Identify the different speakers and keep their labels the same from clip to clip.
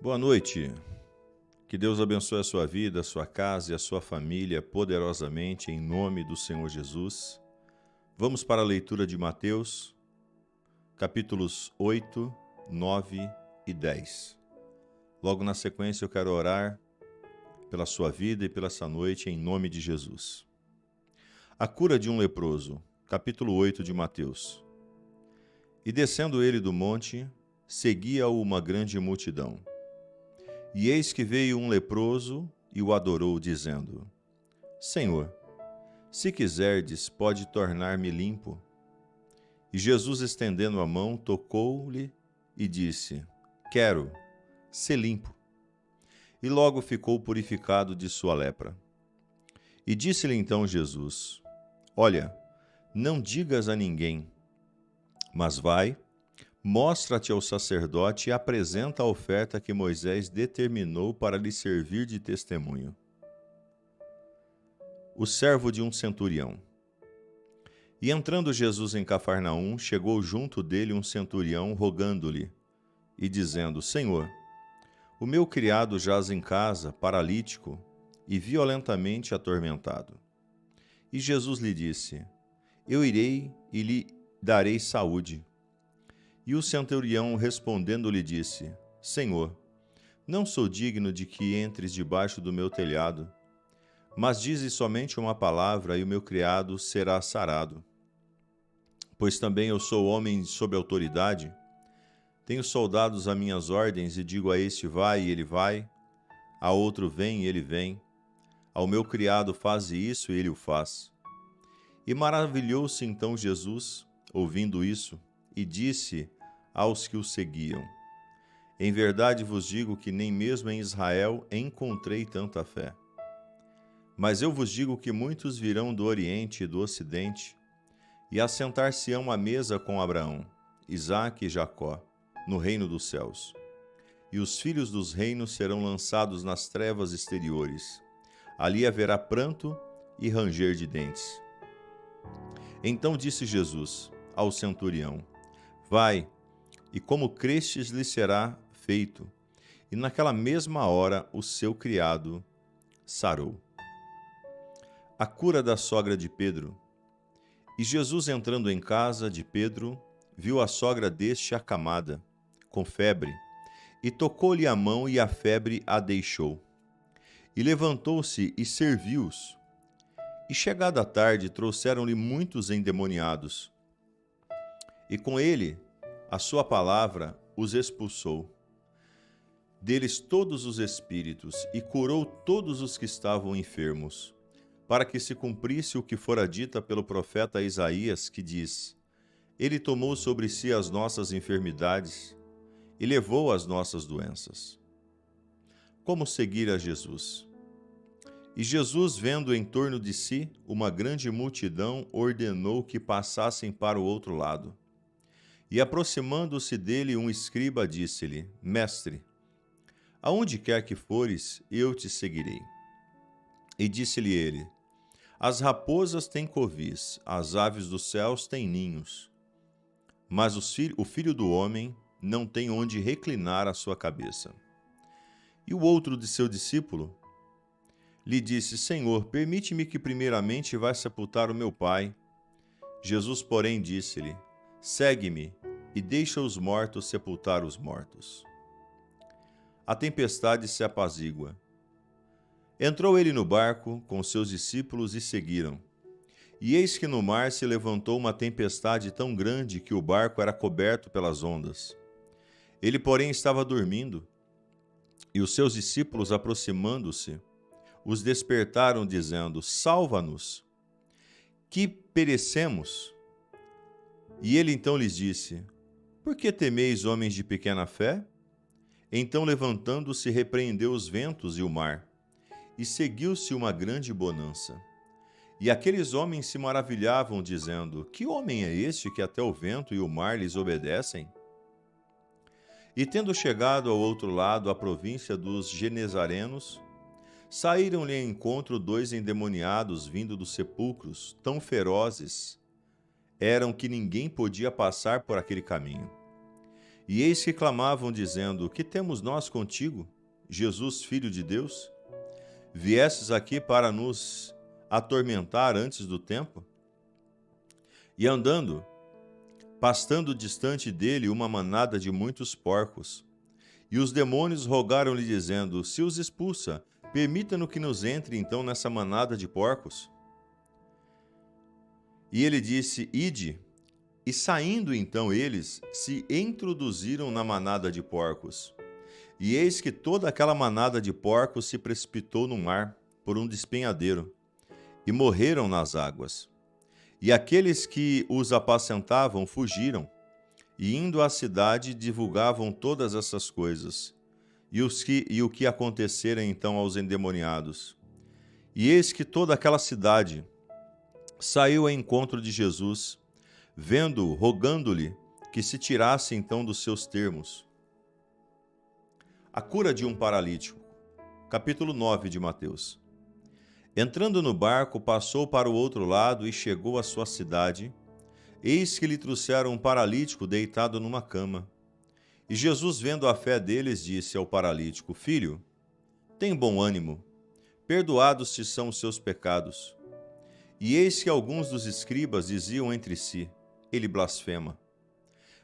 Speaker 1: Boa noite. Que Deus abençoe a sua vida, a sua casa e a sua família poderosamente em nome do Senhor Jesus. Vamos para a leitura de Mateus, capítulos 8, 9 e 10. Logo na sequência eu quero orar pela sua vida e pela essa noite em nome de Jesus. A cura de um leproso, capítulo 8 de Mateus. E descendo ele do monte, seguia-o uma grande multidão. E eis que veio um leproso e o adorou, dizendo: Senhor, se quiserdes, pode tornar-me limpo. E Jesus, estendendo a mão, tocou-lhe e disse: Quero, sê limpo. E logo ficou purificado de sua lepra. E disse-lhe então Jesus: Olha, não digas a ninguém, mas vai, mostra-te ao sacerdote e apresenta a oferta que Moisés determinou para lhe servir de testemunho. O servo de um centurião. E entrando Jesus em Cafarnaum, chegou junto dele um centurião, rogando-lhe, e dizendo: Senhor, o meu criado jaz em casa, paralítico e violentamente atormentado. E Jesus lhe disse: Eu irei e lhe darei saúde. E o centurião respondendo lhe disse: Senhor, não sou digno de que entres debaixo do meu telhado, mas dize somente uma palavra e o meu criado será sarado. Pois também eu sou homem sob autoridade, tenho soldados a minhas ordens e digo a este vai e ele vai, a outro vem e ele vem, ao meu criado faze isso e ele o faz. E maravilhou-se então Jesus, ouvindo isso, e disse aos que o seguiam: Em verdade vos digo que nem mesmo em Israel encontrei tanta fé. Mas eu vos digo que muitos virão do Oriente e do Ocidente e assentar-se-ão à mesa com Abraão, Isaque e Jacó, no reino dos céus. E os filhos dos reinos serão lançados nas trevas exteriores. Ali haverá pranto e ranger de dentes. Então disse Jesus ao centurião: Vai, e como crestes lhe será feito. E naquela mesma hora o seu criado sarou. A cura da sogra de Pedro. E Jesus, entrando em casa de Pedro, viu a sogra deste acamada, com febre, e tocou-lhe a mão, e a febre a deixou. E levantou-se e serviu-os. E chegada a tarde, trouxeram-lhe muitos endemoniados. E com ele, a sua palavra os expulsou deles todos os espíritos, e curou todos os que estavam enfermos, para que se cumprisse o que fora dito pelo profeta Isaías, que diz: Ele tomou sobre si as nossas enfermidades e levou as nossas doenças. Como seguir a Jesus? E Jesus, vendo em torno de si uma grande multidão, ordenou que passassem para o outro lado. E aproximando-se dele um escriba, disse-lhe: Mestre, aonde quer que fores, eu te seguirei. E disse-lhe ele: As raposas têm covis, as aves dos céus têm ninhos, mas o filho do homem não tem onde reclinar a sua cabeça. E o outro de seu discípulo lhe disse: Senhor, permite-me que primeiramente vá sepultar o meu pai. Jesus, porém, disse-lhe: Segue-me e deixa os mortos sepultar os mortos. A tempestade se apazigua. Entrou ele no barco com seus discípulos e seguiram. E eis que no mar se levantou uma tempestade tão grande que o barco era coberto pelas ondas. Ele, porém, estava dormindo. E os seus discípulos, aproximando-se, os despertaram, dizendo: Salva-nos, que perecemos. E ele então lhes disse: Por que temeis, homens de pequena fé? Então, levantando-se, repreendeu os ventos e o mar, e seguiu-se uma grande bonança. E aqueles homens se maravilhavam, dizendo: Que homem é este que até o vento e o mar lhes obedecem? E tendo chegado ao outro lado, à província dos Genezarenos, saíram-lhe em encontro 2 endemoniados vindo dos sepulcros, tão ferozes eram que ninguém podia passar por aquele caminho. E eis que clamavam, dizendo: Que temos nós contigo, Jesus, Filho de Deus? Viestes aqui para nos atormentar antes do tempo? E andando, pastando distante dele uma manada de muitos porcos. E os demônios rogaram-lhe, dizendo: Se os expulsa, permita-nos que nos entre então nessa manada de porcos. E ele disse: Ide. E saindo então eles, se introduziram na manada de porcos. E eis que toda aquela manada de porcos se precipitou no mar, por um despenhadeiro, e morreram nas águas. E aqueles que os apacentavam fugiram, e indo à cidade divulgavam todas essas coisas, e o que acontecera então aos endemoniados. E eis que toda aquela cidade saiu ao encontro de Jesus, vendo-o, rogando-lhe que se tirasse então dos seus termos. A cura de um paralítico. Capítulo 9 de Mateus. Entrando no barco, passou para o outro lado e chegou à sua cidade. Eis que lhe trouxeram um paralítico deitado numa cama. E Jesus, vendo a fé deles, disse ao paralítico: Filho, tem bom ânimo, perdoados te são os seus pecados. E eis que alguns dos escribas diziam entre si: Ele blasfema.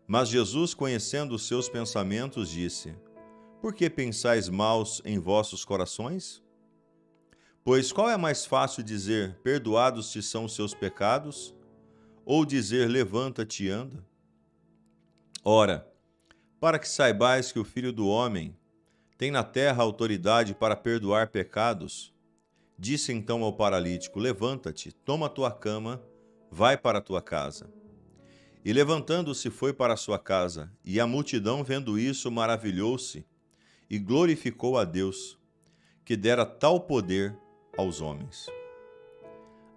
Speaker 1: Mas Jesus, conhecendo os seus pensamentos, disse: Por que pensais maus em vossos corações? Pois qual é mais fácil dizer: Perdoados te são os seus pecados? Ou dizer: Levanta-te e anda? Ora, para que saibais que o Filho do Homem tem na terra autoridade para perdoar pecados, disse então ao paralítico: Levanta-te, toma a tua cama, vai para a tua casa. E levantando-se foi para a sua casa, e a multidão, vendo isso, maravilhou-se e glorificou a Deus, que dera tal poder aos homens.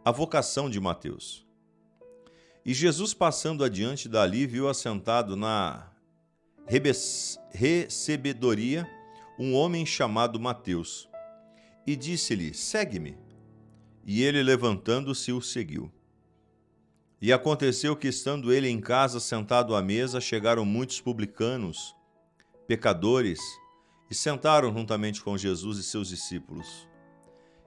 Speaker 1: A vocação de Mateus. E Jesus, passando adiante dali, viu assentado na recebedoria um homem chamado Mateus, e disse-lhe: Segue-me. E ele, levantando-se, o seguiu. E aconteceu que, estando ele em casa, sentado à mesa, chegaram muitos publicanos, pecadores, e sentaram juntamente com Jesus e seus discípulos.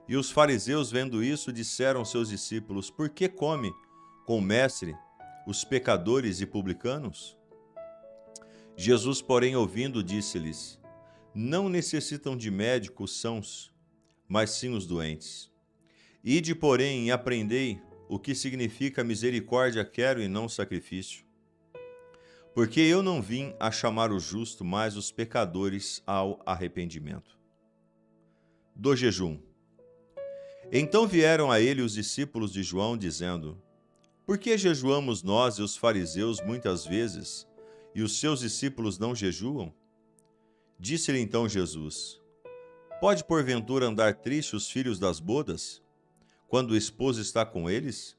Speaker 1: E os fariseus, vendo isso, disseram aos seus discípulos: Por que come com o mestre os pecadores e publicanos? Jesus, porém, ouvindo, disse-lhes: Não necessitam de médico os sãos, mas sim os doentes. Ide, porém, e aprendei o que significa misericórdia quero e não sacrifício. Porque eu não vim a chamar o justo, mas os pecadores ao arrependimento. Do jejum. Então vieram a ele os discípulos de João, dizendo: Por que jejuamos nós e os fariseus muitas vezes, e os seus discípulos não jejuam? Disse-lhe então Jesus: Pode porventura andar triste os filhos das bodas, quando o esposo está com eles?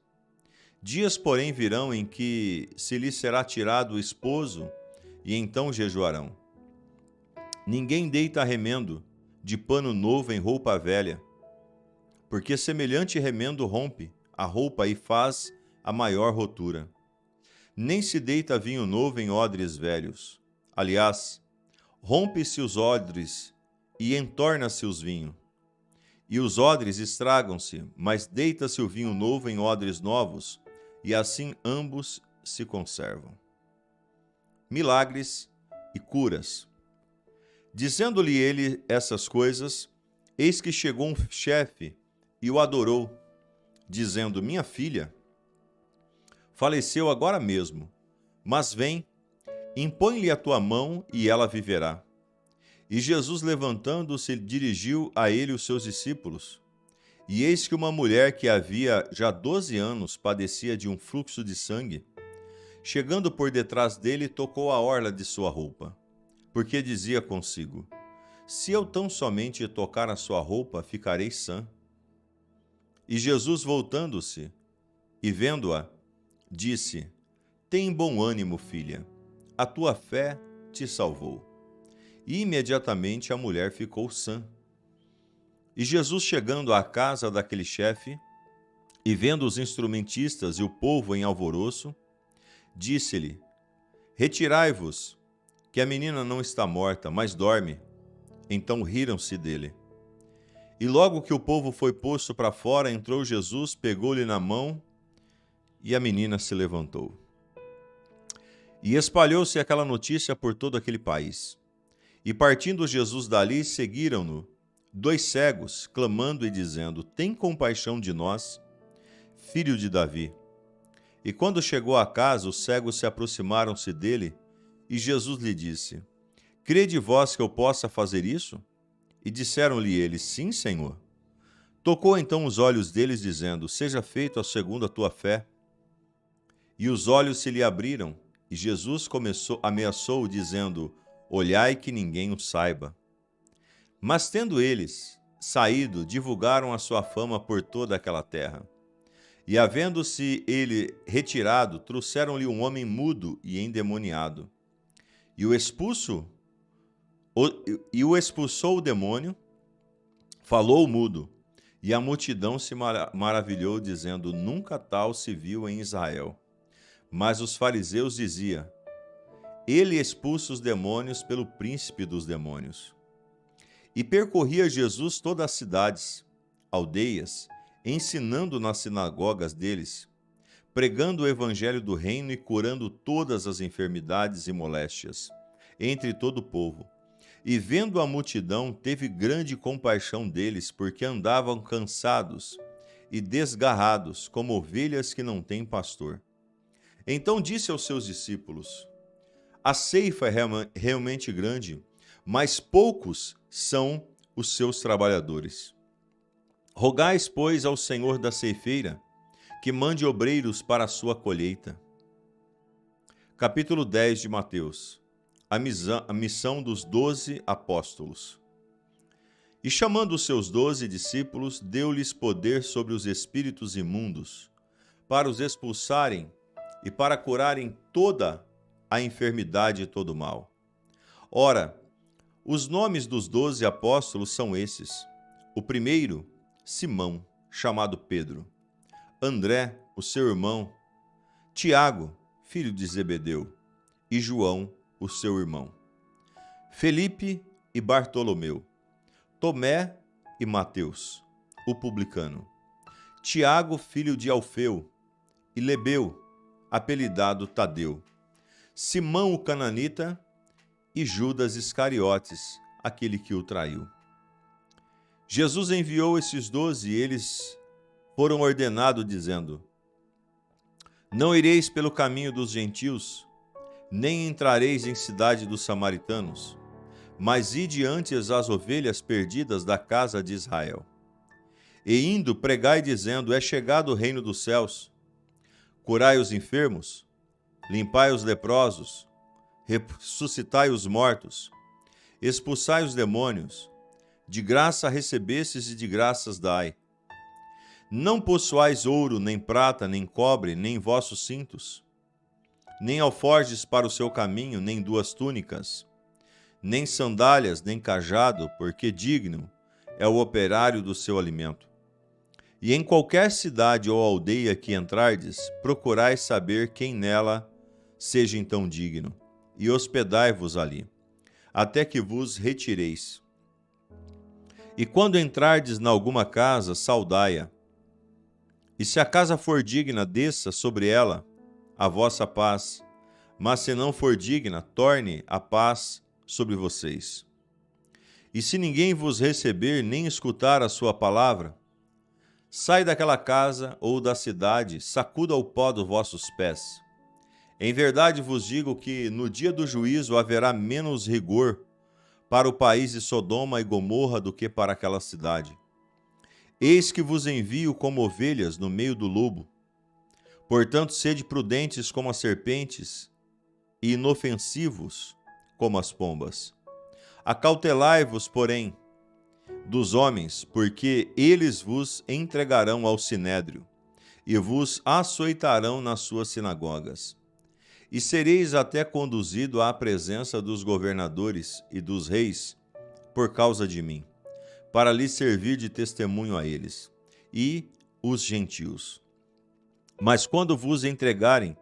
Speaker 1: Dias, porém, virão em que se lhes será tirado o esposo, e então jejuarão. Ninguém deita remendo de pano novo em roupa velha, porque semelhante remendo rompe a roupa e faz a maior rotura. Nem se deita vinho novo em odres velhos. Aliás, rompe-se os odres e entorna-se os vinhos. E os odres estragam-se, mas deita-se o vinho novo em odres novos, e assim ambos se conservam. Milagres e curas. Dizendo-lhe ele essas coisas, eis que chegou um chefe e o adorou, dizendo: Minha filha faleceu agora mesmo, mas vem, impõe-lhe a tua mão e ela viverá. E Jesus, levantando-se, dirigiu a ele os seus discípulos. E eis que uma mulher que havia já 12 anos padecia de um fluxo de sangue, chegando por detrás dele, tocou a orla de sua roupa, porque dizia consigo: Se eu tão somente tocar a sua roupa, ficarei sã. E Jesus, voltando-se e vendo-a, disse: Tem bom ânimo, filha, a tua fé te salvou. E imediatamente a mulher ficou sã. E Jesus, chegando à casa daquele chefe, e vendo os instrumentistas e o povo em alvoroço, disse-lhe: Retirai-vos, que a menina não está morta, mas dorme. Então riram-se dele. E logo que o povo foi posto para fora, entrou Jesus, pegou-lhe na mão, e a menina se levantou. E espalhou-se aquela notícia por todo aquele país. E partindo Jesus dali, seguiram-no 2 cegos, clamando e dizendo: Tem compaixão de nós, filho de Davi. E quando chegou a casa, os cegos se aproximaram-se dele, e Jesus lhe disse: Crede vós que eu possa fazer isso? E disseram-lhe eles: Sim, Senhor. Tocou então os olhos deles, dizendo: Seja feito segundo a tua fé. E os olhos se lhe abriram, e Jesus ameaçou, dizendo: Olhai que ninguém o saiba. Mas tendo eles saído, divulgaram a sua fama por toda aquela terra. E havendo-se ele retirado, trouxeram-lhe um homem mudo e endemoniado. E o expulsou o demônio, falou o mudo, e a multidão se maravilhou, dizendo: Nunca tal se viu em Israel. Mas os fariseus diziam: Ele expulsa os demônios pelo príncipe dos demônios. E percorria Jesus todas as cidades, aldeias, ensinando nas sinagogas deles, pregando o evangelho do reino e curando todas as enfermidades e moléstias entre todo o povo. E vendo a multidão, teve grande compaixão deles, porque andavam cansados e desgarrados, como ovelhas que não têm pastor. Então disse aos seus discípulos: A ceifa é realmente grande, mas poucos são os seus trabalhadores. Rogais, pois, ao Senhor da ceifeira, que mande obreiros para a sua colheita. Capítulo 10 de Mateus. A missão dos 12 apóstolos. E chamando os seus 12 discípulos, deu-lhes poder sobre os espíritos imundos, para os expulsarem e para curarem toda a enfermidade e todo o mal. Ora, os nomes dos 12 apóstolos são esses: o primeiro, Simão, chamado Pedro; André, o seu irmão; Tiago, filho de Zebedeu; e João, o seu irmão; Felipe e Bartolomeu; Tomé e Mateus, o publicano; Tiago, filho de Alfeu; e Lebeu, apelidado Tadeu; Simão o cananita e Judas Iscariotes, aquele que o traiu. Jesus enviou esses 12 e eles foram ordenados, dizendo: Não ireis pelo caminho dos gentios, nem entrareis em cidade dos samaritanos, mas ide antes as ovelhas perdidas da casa de Israel. E indo, pregai dizendo: É chegado o reino dos céus. Curai os enfermos, limpai os leprosos, ressuscitai os mortos, expulsai os demônios, de graça recebestes e de graças dai. Não possuais ouro, nem prata, nem cobre, nem vossos cintos, nem alforjes para o seu caminho, nem 2 túnicas, nem sandálias, nem cajado, porque digno é o operário do seu alimento. E em qualquer cidade ou aldeia que entrardes, procurai saber quem nela seja então digno, e hospedai-vos ali, até que vos retireis. E quando entrardes na alguma casa, saudai-a. E se a casa for digna, desça sobre ela a vossa paz, mas se não for digna, torne a paz sobre vocês. E se ninguém vos receber, nem escutar a sua palavra, sai daquela casa ou da cidade, sacuda o pó dos vossos pés. Em verdade vos digo que no dia do juízo haverá menos rigor para o país de Sodoma e Gomorra do que para aquela cidade. Eis que vos envio como ovelhas no meio do lobo. Portanto, sede prudentes como as serpentes e inofensivos como as pombas. Acautelai-vos, porém, dos homens, porque eles vos entregarão ao sinédrio e vos açoitarão nas suas sinagogas. E sereis até conduzido à presença dos governadores e dos reis por causa de mim, para lhes servir de testemunho a eles e os gentios. Mas quando vos entregarem,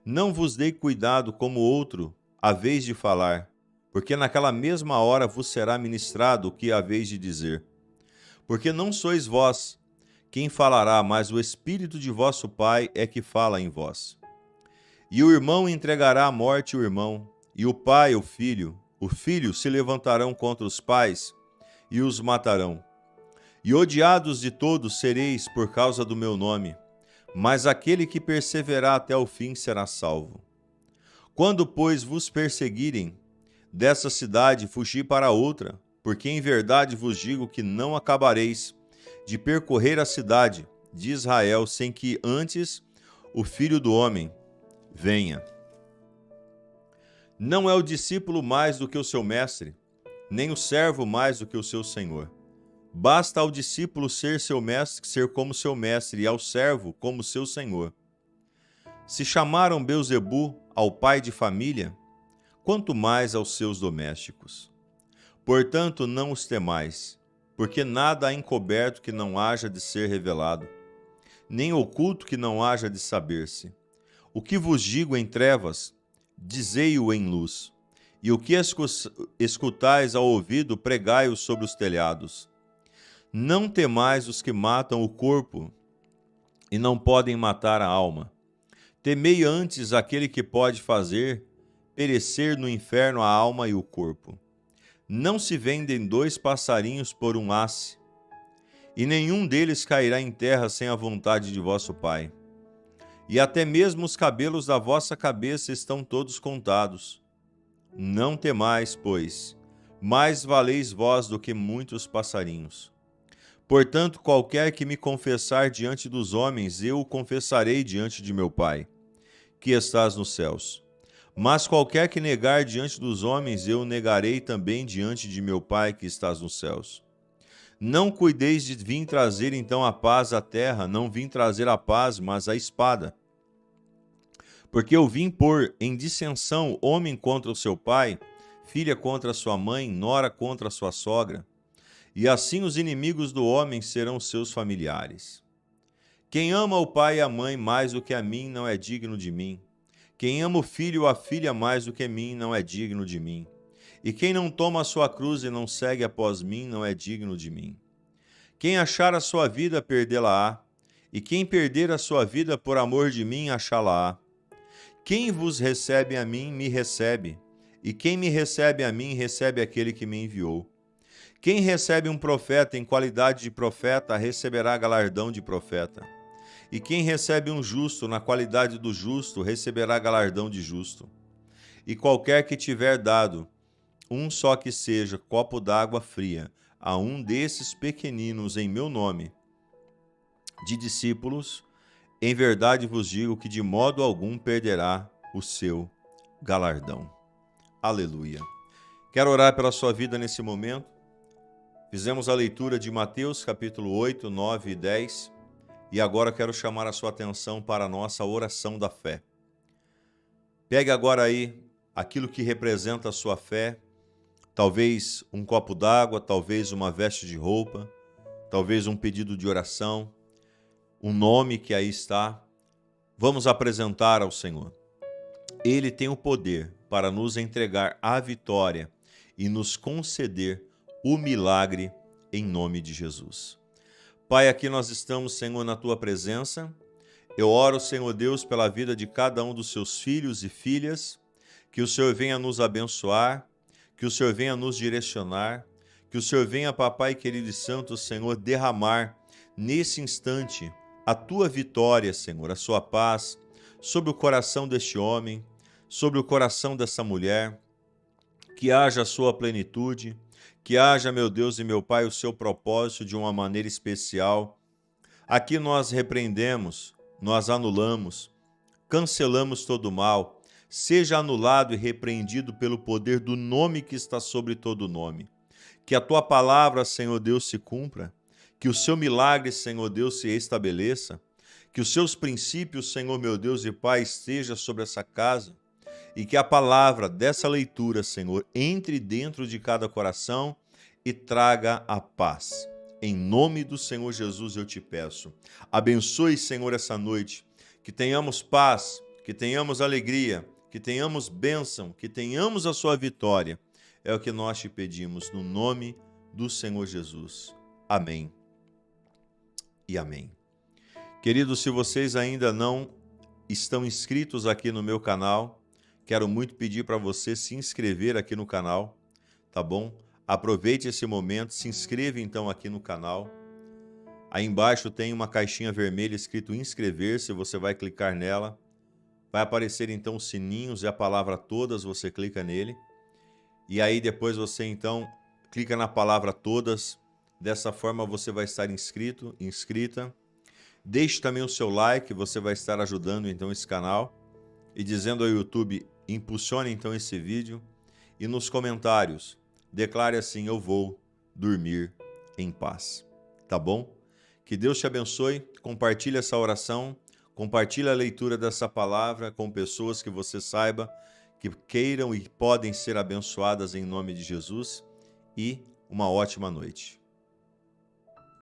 Speaker 1: não vos dei cuidado como outro, a vez de falar, porque naquela mesma hora vos será ministrado o que haveis de dizer. Porque não sois vós quem falará, mas o Espírito de vosso Pai é que fala em vós. E o irmão entregará à morte o irmão, e o pai o filho se levantarão contra os pais e os matarão. E odiados de todos sereis por causa do meu nome, mas aquele que perseverar até o fim será salvo. Quando, pois, vos perseguirem, dessa cidade fugi para outra, porque em verdade vos digo que não acabareis de percorrer a cidade de Israel sem que antes o Filho do Homem venha. Não é o discípulo mais do que o seu mestre, nem o servo mais do que o seu senhor. Basta ao discípulo ser como seu mestre, e ao servo como seu senhor. Se chamaram Belzebu ao pai de família, quanto mais aos seus domésticos. Portanto, não os temais, porque nada há encoberto que não haja de ser revelado, nem oculto que não haja de saber-se. O que vos digo em trevas, dizei-o em luz, e o que escutais ao ouvido, pregai-o sobre os telhados. Não temais os que matam o corpo e não podem matar a alma. Temei antes aquele que pode fazer perecer no inferno a alma e o corpo. Não se vendem 2 passarinhos por um asse, e nenhum deles cairá em terra sem a vontade de vosso Pai. E até mesmo os cabelos da vossa cabeça estão todos contados. Não temais, pois, mais valeis vós do que muitos passarinhos. Portanto, qualquer que me confessar diante dos homens, eu o confessarei diante de meu Pai, que estás nos céus. Mas qualquer que negar diante dos homens, eu o negarei também diante de meu Pai, que estás nos céus. Não cuideis de vir trazer então a paz à terra, não vim trazer a paz, mas a espada. Porque eu vim pôr em dissensão homem contra o seu pai, filha contra sua mãe, nora contra sua sogra. E assim os inimigos do homem serão seus familiares. Quem ama o pai e a mãe mais do que a mim não é digno de mim. Quem ama o filho ou a filha mais do que mim não é digno de mim. E quem não toma a sua cruz e não segue após mim não é digno de mim. Quem achar a sua vida, perdê-la-á. E quem perder a sua vida por amor de mim, achá-la-á. Quem vos recebe a mim, me recebe. E quem me recebe a mim, recebe aquele que me enviou. Quem recebe um profeta em qualidade de profeta, receberá galardão de profeta. E quem recebe um justo na qualidade do justo, receberá galardão de justo. E qualquer que tiver dado, um só que seja copo d'água fria, a um desses pequeninos em meu nome, de discípulos, em verdade vos digo que de modo algum perderá o seu galardão. Aleluia. Quero orar pela sua vida nesse momento. Fizemos a leitura de Mateus, capítulo 8, 9 e 10, e agora quero chamar a sua atenção para a nossa oração da fé. Pegue agora aí aquilo que representa a sua fé, talvez um copo d'água, talvez uma veste de roupa, talvez um pedido de oração, um nome que aí está. Vamos apresentar ao Senhor. Ele tem o poder para nos entregar a vitória e nos conceder o milagre em nome de Jesus. Pai, aqui nós estamos, Senhor, na Tua presença. Eu oro, Senhor Deus, pela vida de cada um dos Seus filhos e filhas, que o Senhor venha nos abençoar, que o Senhor venha nos direcionar, que o Senhor venha, Papai querido e santo, Senhor, derramar nesse instante a Tua vitória, Senhor, a Sua paz sobre o coração deste homem, sobre o coração dessa mulher, que haja a Sua plenitude, que haja, meu Deus e meu Pai, o seu propósito de uma maneira especial. Aqui nós repreendemos, nós anulamos, cancelamos todo o mal. Seja anulado e repreendido pelo poder do nome que está sobre todo nome. Que a Tua palavra, Senhor Deus, se cumpra. Que o seu milagre, Senhor Deus, se estabeleça. Que os seus princípios, Senhor meu Deus e Pai, esteja sobre essa casa. E que a palavra dessa leitura, Senhor, entre dentro de cada coração e traga a paz. Em nome do Senhor Jesus eu te peço. Abençoe, Senhor, essa noite. Que tenhamos paz, que tenhamos alegria, que tenhamos bênção, que tenhamos a sua vitória. É o que nós te pedimos no nome do Senhor Jesus. Amém e amém. Queridos, se vocês ainda não estão inscritos aqui no meu canal, quero muito pedir para você se inscrever aqui no canal, tá bom? Aproveite esse momento, se inscreva então aqui no canal. Aí embaixo tem uma caixinha vermelha escrito inscrever-se, você vai clicar nela. Vai aparecer então os sininhos e a palavra todas, você clica nele. E aí depois você então clica na palavra todas. Dessa forma você vai estar inscrito, inscrita. Deixe também o seu like, você vai estar ajudando então esse canal. E dizendo ao YouTube, impulsione então esse vídeo. E nos comentários, declare assim: eu vou dormir em paz. Tá bom? Que Deus te abençoe. Compartilhe essa oração. Compartilhe a leitura dessa palavra com pessoas que você saiba que queiram e podem ser abençoadas em nome de Jesus. E uma ótima noite.